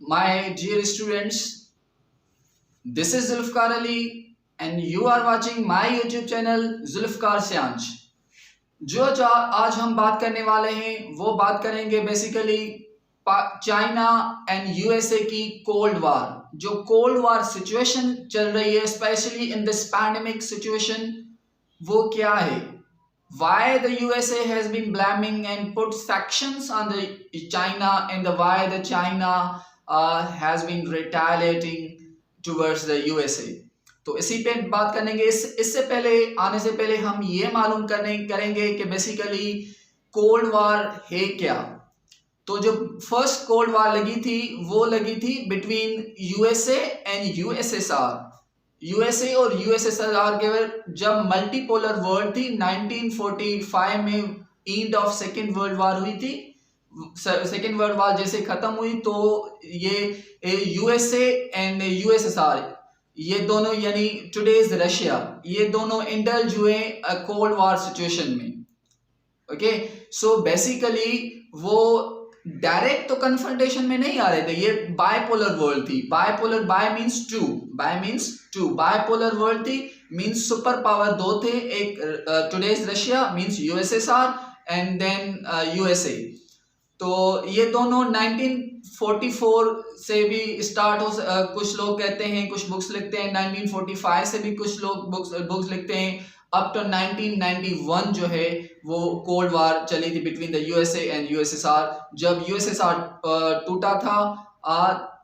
my dear students, this is Zulfikar Ali and you are watching my YouTube channel Zulfikar Syanch। जो आज हम बात करने वाले हैं वो बात करेंगे बेसिकली चाइना एंड यूएसए की कोल्ड वार। जो कोल्ड वार सिचुएशन चल रही है specially in this pandemic situation, वो क्या है, why the USA has been blaming and put sanctions on the China and why the China has been retaliating towards the USA। तो इसी पे बात करेंगे। इससे पहले आने से पहले हम ये मालूम करेंगे कि बेसिकली कोल्ड वार है क्या। तो जो फर्स्ट कोल्ड वार लगी थी वो लगी थी between USA and USSR. USA और यूएसएसआर के जब मल्टीपोलर वर्ल्ड थी 1945 में end of second world war हुई थी। सेकेंड वर्ल्ड वार जैसे खत्म हुई तो ये यूएसए एंड यूएसएसआर ये दोनों यानी टुडेज रशिया ये दोनों इंडल्ज हुए कोल्ड वार सिचुएशन में। ओके, सो बेसिकली वो डायरेक्ट तो कन्फ्रंटेशन में नहीं आ रहे थे, ये बायपोलर वर्ल्ड थी। Bipolar by means two bipolar world थी मींस सुपर पावर दो थे, एक today's Russia means USSR and then USA. तो ये दोनों 1944 से भी स्टार्ट हो, कुछ लोग कहते हैं, कुछ बुक्स लिखते हैं 1945 से भी कुछ लोग बुक्स लिखते हैं अप टू 1991 जो है वो कोल्ड वार चली थी between the USA and USSR. जब यूएसएसआर टूटा था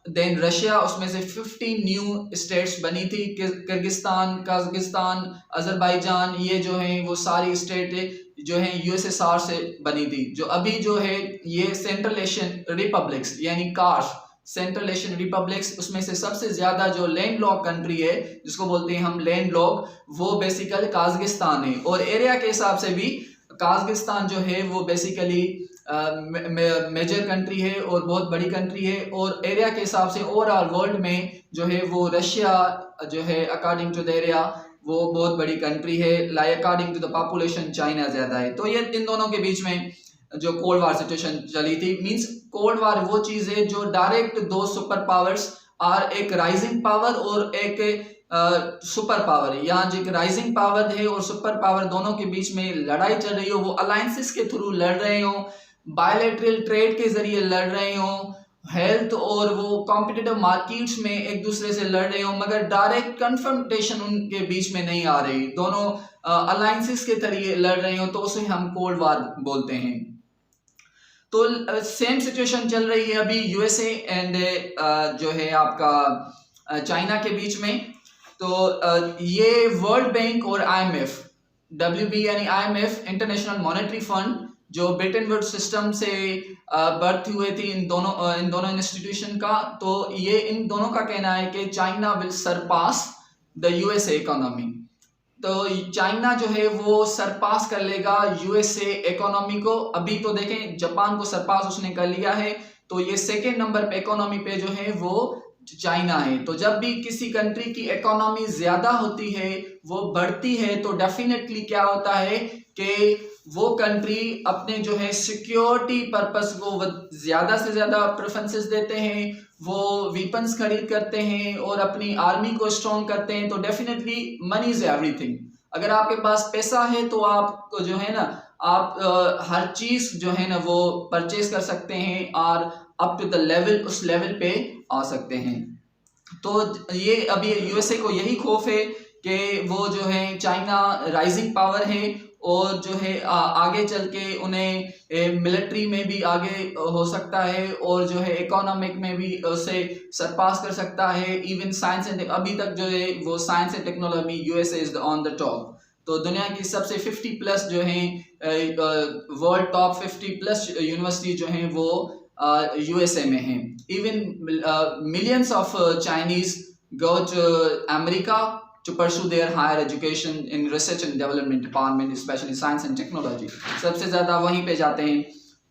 देन रशिया उसमें से 15 न्यू स्टेट्स बनी थी, किर्गिस्तान, काजाकिस्तान, अजरबैजान, ये जो हैं वो सारी स्टेट जो है यूएसएसआर से बनी थी। जो अभी जो है ये सेंट्रल एशियन रिपब्लिक्स यानी कार्स सेंट्रल एशियन रिपब्लिक्स, उसमें से सबसे ज्यादा जो लैंड लॉक कंट्री है जिसको बोलते हैं हम लैंड लॉक, वो बेसिकली काजाकिस्तान है। और एरिया के हिसाब से भी काजाकिस्तान जो है वो बेसिकली मेजर कंट्री है और बहुत बड़ी कंट्री है। और एरिया के हिसाब से ओवरऑल वर्ल्ड में जो है वो रशिया जो है अकॉर्डिंग टू द एरिया वो बहुत बड़ी कंट्री है, like according to the population China ज्यादा है। तो ये इन दोनों के बीच में जो कोल्ड वार सिचुएशन चली थी, मींस कोल्ड वार वो चीज है जो डायरेक्ट दो सुपर पावर्स और एक राइजिंग पावर और एक सुपर पावर है। यहाँ जो एक राइजिंग पावर है और सुपर पावर दोनों के बीच में लड़ाई चल रही हो, वो अलायंसेस के थ्रू लड़ रहे हो, बायलैटरल ट्रेड के जरिए लड़ रहे हो, हेल्थ और वो कॉम्पिटिटिव मार्केट्स में एक दूसरे से लड़ रहे हो, मगर डायरेक्ट कन्फ्रंटेशन उनके बीच में नहीं आ रही, दोनों अलायंसेस के जरिए लड़ रहे हो, तो उसे हम कोल्ड वार बोलते हैं। तो सेम सिचुएशन चल रही है अभी यूएसए एंड जो है आपका चाइना के बीच में। तो ये वर्ल्ड बैंक और आईएमएफ, डब्ल्यूबी यानी आईएमएफ इंटरनेशनल मॉनेटरी फंड जो ब्रिटेन वुड्स सिस्टम से बर्थ हुए थी इन दोनों इंस्टीट्यूशन का, तो ये इन दोनों का कहना है कि China will Sarpass the USA economy. तो चाइना जो है वो सरपास कर लेगा यूएसए इकोनॉमी को। अभी तो देखें जापान को सरपास उसने कर लिया है, तो ये सेकेंड नंबर पे इकोनॉमी पे जो है वो चाइना है। तो जब भी किसी कंट्री की इकोनॉमी ज्यादा होती है, वो बढ़ती है, तो डेफिनेटली क्या होता है कि वो कंट्री अपने जो है सिक्योरिटी पर्पस को ज्यादा से ज्यादा प्रेफरेंसेस देते हैं, वो वेपन्स खरीद करते हैं और अपनी आर्मी को स्ट्रॉन्ग करते हैं। तो डेफिनेटली मनी इज एवरीथिंग। अगर आपके पास पैसा है तो आप जो है ना आप हर चीज जो है ना वो परचेज कर सकते हैं और अप टू द लेवल, उस लेवल पे आ सकते हैं। तो ये अभी यूएसए को यही खौफ है कि वो जो है चाइना राइजिंग पावर है और जो है आगे चल के उन्हें मिलिट्री में भी आगे हो सकता है और जो है इकोनॉमिक में भी उसे सरपास कर सकता है। इवन साइंस एंड अभी तक जो है वो science and technology USA is on the top. तो दुनिया की सबसे 50 प्लस जो है वर्ल्ड टॉप 50 प्लस यूनिवर्सिटी जो है वो यूएसए में है। Even millions of Chinese go to America to pursue their higher education in research and development department, especially science and technology। सबसे ज्यादा वहीं पे जाते हैं।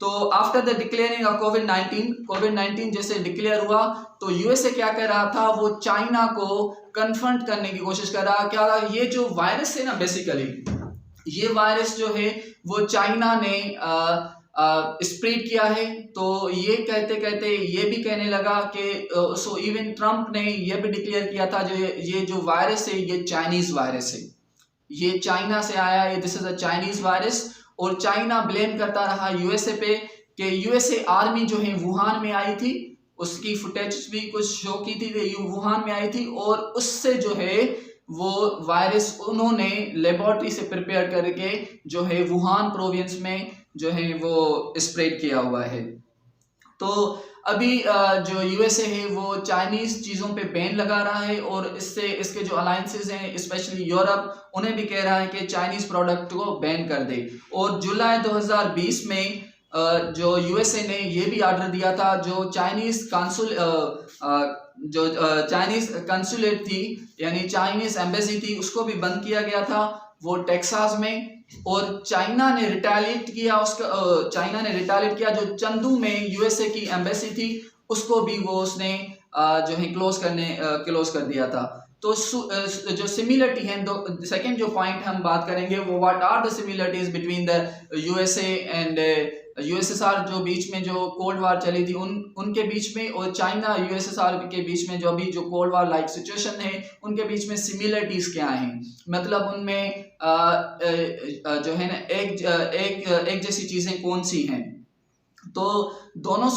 तो आफ्टर द डिक्लेयरिंग ऑफ कोविड-19 जैसे डिक्लेयर हुआ तो यूएसए क्या कर रहा था, वो चाइना को कन्फ्रंट करने की कोशिश कर रहा। क्या ये जो वायरस है ना, बेसिकली ये वायरस जो है वो चाइना ने स्प्रेड किया है। तो ये कहते कहते ये भी कहने लगा कि सो इवन ट्रम्प ने ये भी डिक्लेयर किया था जो ये जो वायरस है ये चाइनीज वायरस है, ये चाइना से आया है, this is a Chinese virus. और चाइना ब्लेम करता रहा यूएसए पे कि यूएसए आर्मी जो है वुहान में आई थी, उसकी फुटेज भी कुछ शो की थी, वुहान में आई थी और उससे जो है वो वायरस उन्होंने लेबोरेटरी से प्रिपेयर करके जो है वुहान प्रोविंस में जो है वो स्प्रेड किया हुआ है। तो अभी जो यूएसए है वो चाइनीज चीज़ों पे बैन लगा रहा है और इससे इसके जो अलायंसेज हैं स्पेशली यूरोप उन्हें भी कह रहा है कि चाइनीज प्रोडक्ट को बैन कर दे। और जुलाई 2020 में जो यूएसए ने ये भी ऑर्डर दिया था, जो चाइनीज चाइनीज कंसुलेट थी यानी चाइनीज एम्बेसी थी उसको भी बंद किया गया था वो टेक्सास में। और चाइना ने रिटेलिएट किया जो चंदू में यूएसए की एम्बेसी थी उसको भी वो उसने जो है क्लोज कर दिया था। तो जो सिमिलरिटी है, सेकंड जो पॉइंट हम बात करेंगे वो what are the similarities between the USA and USSR, जो बीच में जो कोल्ड वार चली थी उनके बीच में, और चाइना यूएसएसआर के बीच में जो अभी जो कोल्ड वार लाइक सिचुएशन है उनके बीच में सिमिलरिटीज क्या हैं। मतलब उनमें जो है ना एक जैसी चीजें कौन सी हैं। तो दोनों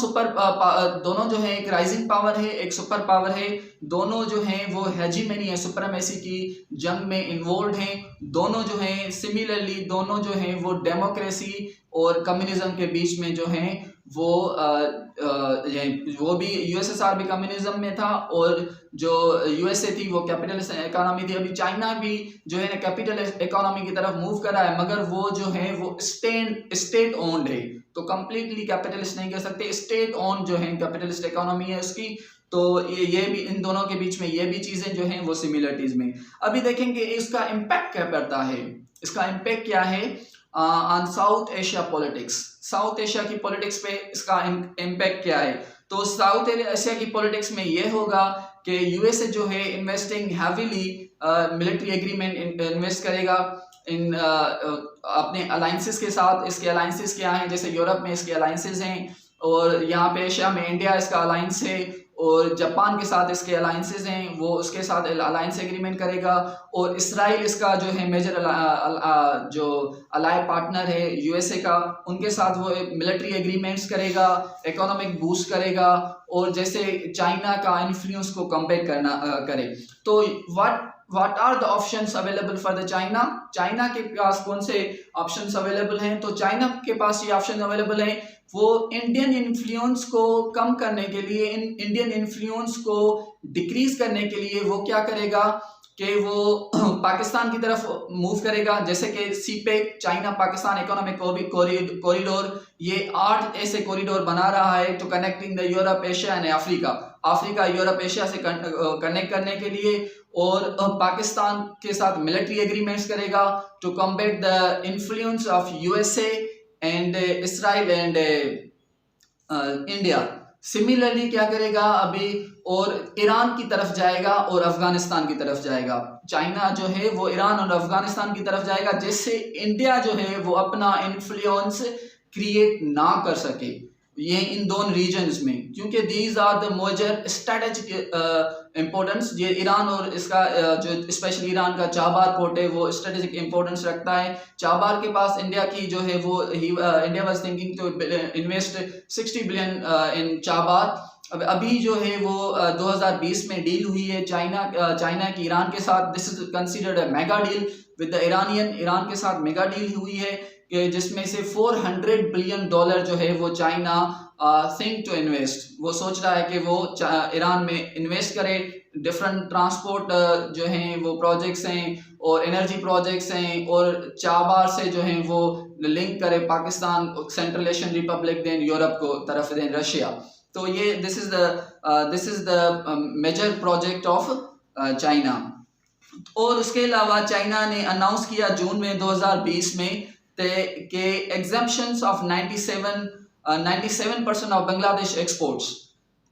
जो है एक राइजिंग पावर है एक सुपर पावर है, दोनों जो हैं वो हेजीमनी है सुप्रीमेसी की जंग में इन्वॉल्व हैं। दोनों जो हैं सिमिलरली दोनों जो हैं वो डेमोक्रेसी और कम्युनिज्म के बीच में जो हैं वो भी यूएसएसआर भी कम्युनिज्म में था और जो यूएसए थी वो कैपिटलिस्ट इकोनॉमी थी। अभी चाइना भी जो है ना कैपिटलिस्ट इकोनॉमी की तरफ मूव कर रहा है, मगर वो जो है वो स्टेट ओन्ड है, तो कंप्लीटली कैपिटलिस्ट नहीं कह सकते, स्टेट ओन जो है कैपिटलिस्ट इकोनॉमी है उसकी। तो ये भी इन दोनों के बीच में ये भी चीजें जो हैं वो सिमिलरिटीज में। अभी देखेंगे इसका इम्पैक्ट क्या पड़ता है, इसका इम्पैक्ट क्या है on south Asia politics. South Asia की पॉलिटिक्स पे इसका इम्पैक्ट क्या है। तो साउथ एशिया की पॉलिटिक्स में ये होगा कि यूएसए जो है investing heavily military agreement invest करेगा इन अपने अलायंसेस के साथ। इसके अलायंसेस क्या हैं, जैसे यूरोप में इसके अलायंसेस हैं और यहाँ पे एशिया में इंडिया इसका अलायंस है और जापान के साथ इसके अलायंसेस हैं, वो उसके साथ अलायंस एग्रीमेंट करेगा। और इसराइल इसका जो है मेजर जो अलाय पार्टनर है यूएसए का, उनके साथ वो मिलिट्री एग्रीमेंट्स करेगा, इकोनॉमिक बूस्ट करेगा और जैसे चाइना का इन्फ्लुएंस को कम्पेयर करे। तो what are the options available for the China. China के पास कौन से ऑप्शंस अवेलेबल हैं। तो चाइना के पास ये ऑप्शन अवेलेबल हैं, वो इंडियन इन्फ्लुएंस को कम करने के लिए, इंडियन इन्फ्लुएंस को डिक्रीज करने के लिए वो क्या करेगा कि वो पाकिस्तान की तरफ मूव करेगा। जैसे कि CPEC China Pakistan economic corridor, ये 8 ऐसे कॉरिडोर बना रहा है to connecting the Europe Asia and Africa Europe Asia से कनेक्ट करने के लिए। और पाकिस्तान के साथ मिलिट्री एग्रीमेंट्स करेगा to combat the influence of USA and Israel and India. Similarly क्या करेगा अभी, और ईरान की तरफ जाएगा और अफगानिस्तान की तरफ जाएगा। चाइना जो है वो ईरान और अफगानिस्तान की तरफ जाएगा, जिससे इंडिया जो है वो अपना इन्फ्लुएंस क्रिएट ना कर सके ये इन दोनों रीजन्स में, क्योंकि these are the major strategic importance. ये ईरान और इसका जो स्पेशली ईरान का चाबार पोर्ट है वो स्ट्रेटेजिक इम्पोर्टेंस रखता है। चाबार के पास इंडिया की जो है वो India was thinking to invest 60 billion in Chabahar. अभी जो है वो 2020 में डील हुई है चाइना की ईरान के साथ। This is considered a mega deal with the Iran के साथ मेगा डील हुई है कि जिसमें से $400 बिलियन जो है वो चाइना थिंक टू इन्वेस्ट, वो सोच रहा है कि वो ईरान में इन्वेस्ट करे। डिफरेंट ट्रांसपोर्ट जो हैं वो प्रोजेक्ट्स हैं और एनर्जी प्रोजेक्ट्स हैं, और चाबार से जो हैं वो लिंक करे Pakistan, central Asian republic, then Europe को तरफ, देन रशिया। तो ये this is the major project of China. और उसके अलावा चाइना ने अनाउंस किया जून में 2020 में के exemptions of 97% of Bangladesh exports.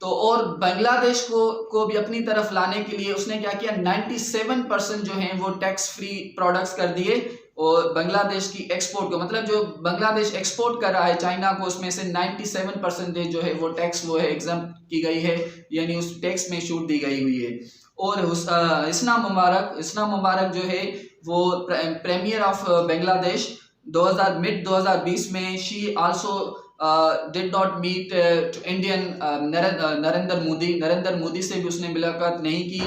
तो और बांग्लादेश को भी अपनी तरफ लाने के लिए उसने क्या किया, 97% जो हैं वो टैक्स फ्री प्रोडक्ट्स कर दिए और बांग्लादेश की एक्सपोर्ट को, मतलब जो बांग्लादेश एक्सपोर्ट कर रहा है चाइना को, उसमें से 97% जो है वो टैक्स वो है एग्जाम की गई है, यानी उस टैक्स में छूट दी गई हुई है। और इस्ना मुबारक जो है वो प्रीमियर ऑफ बांग्लादेश 2020 में she also did not meet Indian Narendra Modi से भी उसने मुलाकात नहीं की।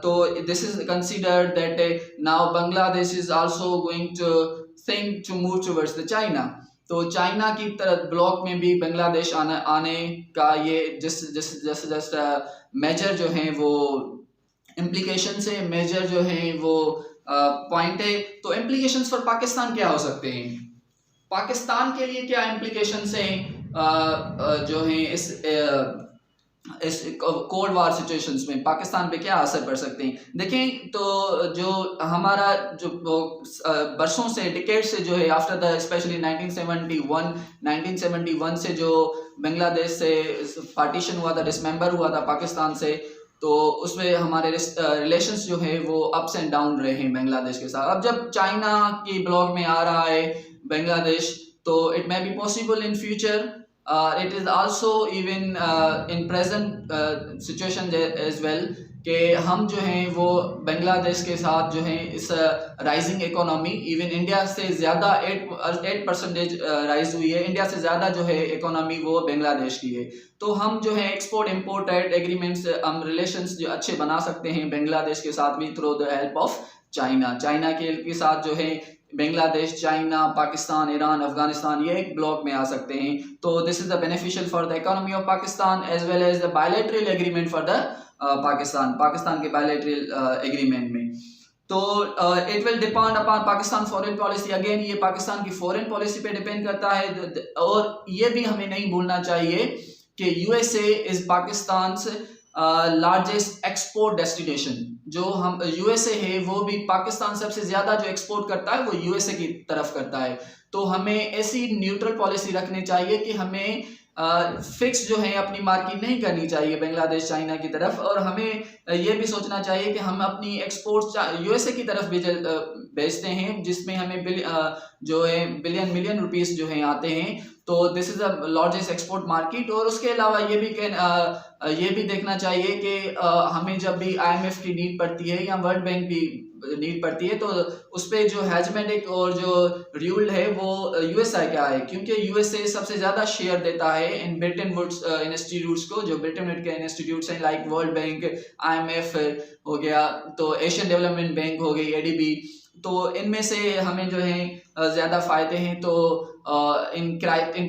तो this is considered that now Bangladesh is also going to think to move towards the China. तो चाइना की तरफ ब्लॉक में भी बांग्लादेश आने का ये जस्ट मेजर जो है वो इम्प्लीकेशन से, मेजर जो है वो पॉइंट है। तो इम्प्लीकेशंस फॉर पाकिस्तान क्या हो सकते हैं? पाकिस्तान के लिए क्या इम्प्लीकेशंस हैं जो है इस कोल्ड वार सिचुएशंस में पाकिस्तान पे क्या असर पड़ सकते हैं? देखें तो जो हमारा जो बरसों से, डिकेड से जो है आफ्टर द स्पेशली 1971 से जो बांग्लादेश से पार्टीशन हुआ था, डिसमेंबर हुआ था पाकिस्तान से, तो उसमें हमारे रिलेशंस जो है वो अप्स एंड डाउन रहे हैं बांग्लादेश के साथ। अब जब चाइना की ब्लॉक में आ रहा है बांग्लादेश, तो it may be possible in future, it is also even in present situation as well कि हम जो हैं वो बांग्लादेश के साथ जो है इस राइजिंग इकोनॉमी, इवन इंडिया से ज़्यादा 8% राइज हुई है, इंडिया से ज़्यादा जो है इकोनॉमी वो बांग्लादेश की है। तो हम जो है एक्सपोर्ट इम्पोर्ट ट्रेड एग्रीमेंट्स, हम रिलेशंस जो अच्छे बना सकते हैं बांग्लादेश के साथ भी through the help of China के साथ जो है बांग्लादेश, चाइना, पाकिस्तान, ईरान, अफगानिस्तान ये एक ब्लॉक में आ सकते हैं। तो this is the beneficial for the economy of Pakistan as well as the bilateral agreement for the Pakistan के बायलैटरल एग्रीमेंट में। तो it will depend upon Pakistan foreign policy. Again ये पाकिस्तान की फॉरेन पॉलिसी पे डिपेंड करता है। और ये भी हमें नहीं भूलना चाहिए कि USA is Pakistan largest export destination. जो हम यूएसए है वो भी पाकिस्तान सबसे ज्यादा जो एक्सपोर्ट करता है वो यूएसए की तरफ करता है। तो हमें ऐसी न्यूट्रल पॉलिसी रखनी चाहिए कि हमें फिक्स जो है अपनी मार्केट नहीं करनी चाहिए बांग्लादेश चाइना की तरफ, और हमें ये भी सोचना चाहिए कि हम अपनी एक्सपोर्ट्स यूएसए की तरफ भी भेजते हैं, जिसमें हमें जो है बिलियन रुपीस जो है आते हैं। तो this is the largest export market. और उसके अलावा ये भी देखना चाहिए कि हमें जब भी आईएमएफ की नीड पड़ती है या वर्ल्ड बैंक की नीड पड़ती है, तो उस पर जो हेजमेटिक और जो रूल है वो यूएसए का है, क्योंकि यूएसए सबसे ज़्यादा शेयर देता है इन ब्रिटेन वुड्स इंस्टीट्यूट्स को, जो ब्रिटेन वुड के इंस्टीट्यूट्स हैं लाइक वर्ल्ड बैंक, आईएमएफ हो गया, तो एशियन डेवलपमेंट बैंक हो गई, एडीबी। तो इनमें से हमें जो है ज़्यादा फ़ायदे हैं। तो इन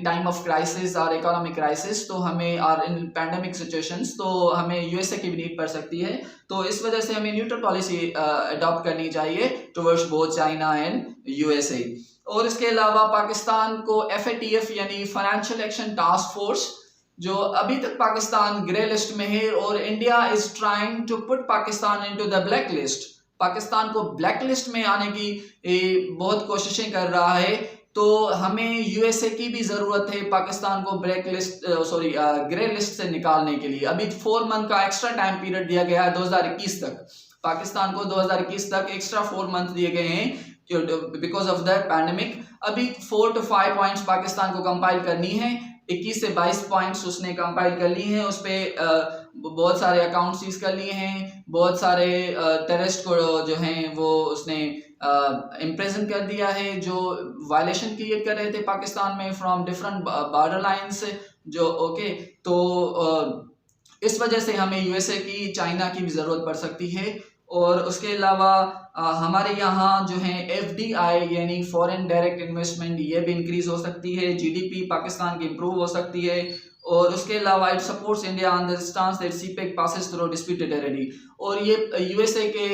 टाइम ऑफ क्राइसिस और इकोनॉमिक क्राइसिस, तो हमें और इन पैंडेमिक सिचुएशंस, तो हमें यूएसए की भी नीड पड़ सकती है। तो इस वजह से हमें न्यूट्रल पॉलिसी अडॉप्ट करनी चाहिए towards both China and USA. और इसके अलावा पाकिस्तान को FATF यानी फाइनेंशियल एक्शन टास्क फोर्स, जो अभी तक पाकिस्तान ग्रे लिस्ट में है, और India is trying to put Pakistan into the black list. Pakistan को ब्लैक लिस्ट में आने की बहुत कोशिशें कर रहा है। तो हमें यूएसए की भी जरूरत है पाकिस्तान को ग्रे लिस्ट से निकालने के लिए। अभी 4 मंथ का एक्स्ट्रा टाइम पीरियड दिया गया है 2021 तक। पाकिस्तान को 2021 तक एक्स्ट्रा 4 मंथ दिए गए हैं बिकॉज ऑफ द पैंडेमिक। अभी 4 to 5 पॉइंट्स पाकिस्तान को कंपाइल करनी है, 21 से 22 पॉइंट्स उसने कंपाइल कर लिए हैं। उस पर बहुत सारे अकाउंट सीज कर लिए हैं, बहुत सारे टेररिस्ट को जो हैं वो उसने इम्प्रेजन कर दिया है, जो वायलेशन क्रिएट कर रहे थे पाकिस्तान में फ्रॉम डिफरेंट बॉर्डर लाइन्स जो ओके। तो इस वजह से हमें यूएसए की, चाइना की भी ज़रूरत पड़ सकती है। और उसके अलावा हमारे यहाँ जो है FDI यानी फॉरेन डायरेक्ट इन्वेस्टमेंट, ये भी इंक्रीज हो सकती है, GDP पाकिस्तान की इम्प्रूव हो सकती है। और उसके अलावा it supports India on the stance that CPEC passes through disputed territory. और ये यूएसए के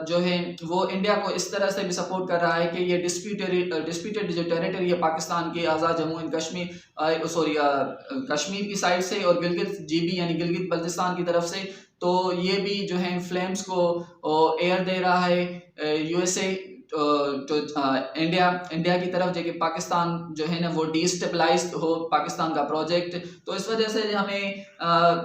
जो है वो इंडिया को इस तरह से भी सपोर्ट कर रहा है कि ये डिस्प्यूटेड जो टेरिटरी है पाकिस्तान की, आज़ाद जम्मू एंड कश्मीर कश्मीर की साइड से और गिलगित GB यानी गिलगित बल्तिस्तान की तरफ से, तो ये भी जो है फ्लेम्स को एयर दे रहा है यूएसए तो इंडिया की तरफ, जो कि पाकिस्तान जो है ना वो डिस्टेबलाइज हो पाकिस्तान का प्रोजेक्ट। तो इस वजह से हमें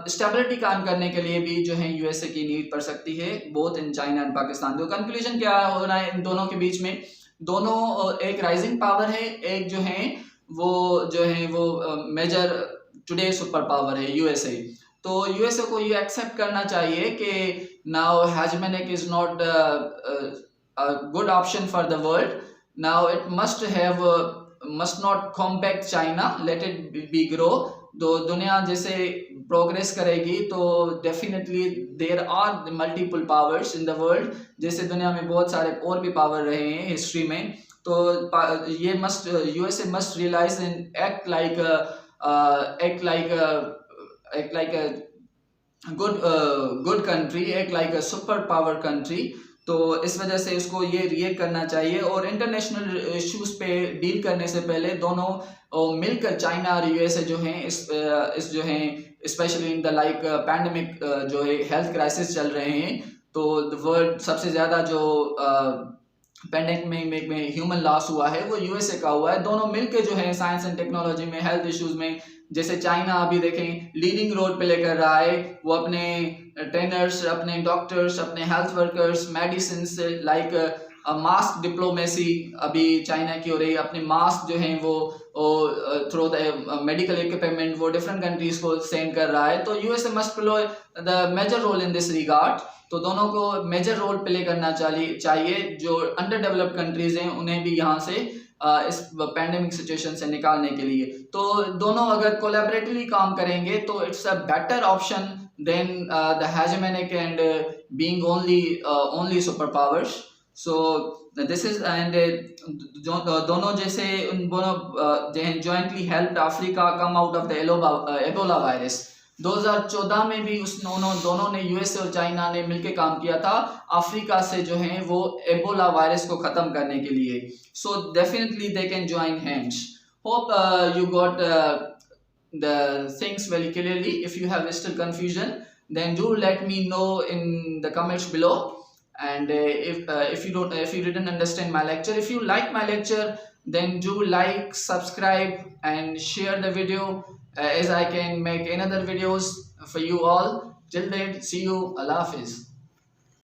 स्टेबिलिटी कायम करने के लिए भी जो है यूएसए की नीड पड़ सकती है both in China and Pakistan. तो कंक्लूजन क्या होना है इन दोनों के बीच में? दोनों एक राइजिंग पावर है, एक जो है वो मेजर टुडे सुपर पावर है यूएसए। तो यूएसए को ये एक्सेप्ट करना चाहिए कि now hegemonic is not a good option for the world. Now it must not compact China, let it be grow. तो दुनिया जैसे प्रोग्रेस करेगी तो definitely there are multiple powers in the world, जैसे दुनिया में बहुत सारे और भी पावर रहे हैं हिस्ट्री में। तो ये USA must realise and act like a good country, act like a super power country. तो इस वजह से इसको ये रिएक्ट करना चाहिए और इंटरनेशनल इश्यूज पे डील करने से पहले दोनों मिलकर चाइना और यूएसए जो हैं इस जो हैं specially in the like pandemic जो है हेल्थ क्राइसिस चल रहे हैं, तो द वर्ल्ड सबसे ज़्यादा जो पैंडेमिक में ह्यूमन लॉस हुआ है वो यूएसए का हुआ है। दोनों मिलकर जो है साइंस एंड टेक्नोलॉजी में, हेल्थ इश्यूज में, जैसे चाइना अभी देखें लीडिंग रोल प्ले कर रहा है, वो अपने ट्रेनर्स, अपने डॉक्टर्स, अपने हेल्थ वर्कर्स, मेडिसिन से लाइक मास्क डिप्लोमेसी अभी चाइना की हो रही है। अपने मास्क जो हैं वो थ्रू द मेडिकल इक्विपमेंट वो डिफरेंट कंट्रीज को सेंड कर रहा है। तो USA must play the major role in this regard. तो दोनों को मेजर रोल प्ले करना चाहिए। जो अंडर डेवलप्ड कंट्रीज हैं उन्हें भी यहाँ से इस पैंडेमिक सिचुएशन से निकालने के लिए। तो दोनों अगर कोलैबोरेटिवली काम करेंगे तो it's a better option than the hegemonic and being only super powers. So this is and दोनों जैसे उन दोनों jointly helped Africa come out of the Ebola virus. 2014 में भी दोनों ने, यूएसए और चाइना ने मिलकर काम किया था अफ्रीका से जो है वो एबोला वायरस को खत्म करने के लिए। So definitely they can join hands. Hope you got the things very clearly. If you have still confusion, then do let me know in the comments below. And if you didn't understand my lecture, if you like my lecture, then do like, subscribe and share the video as I can make another videos for you all. Till then, see you. Allah Hafiz.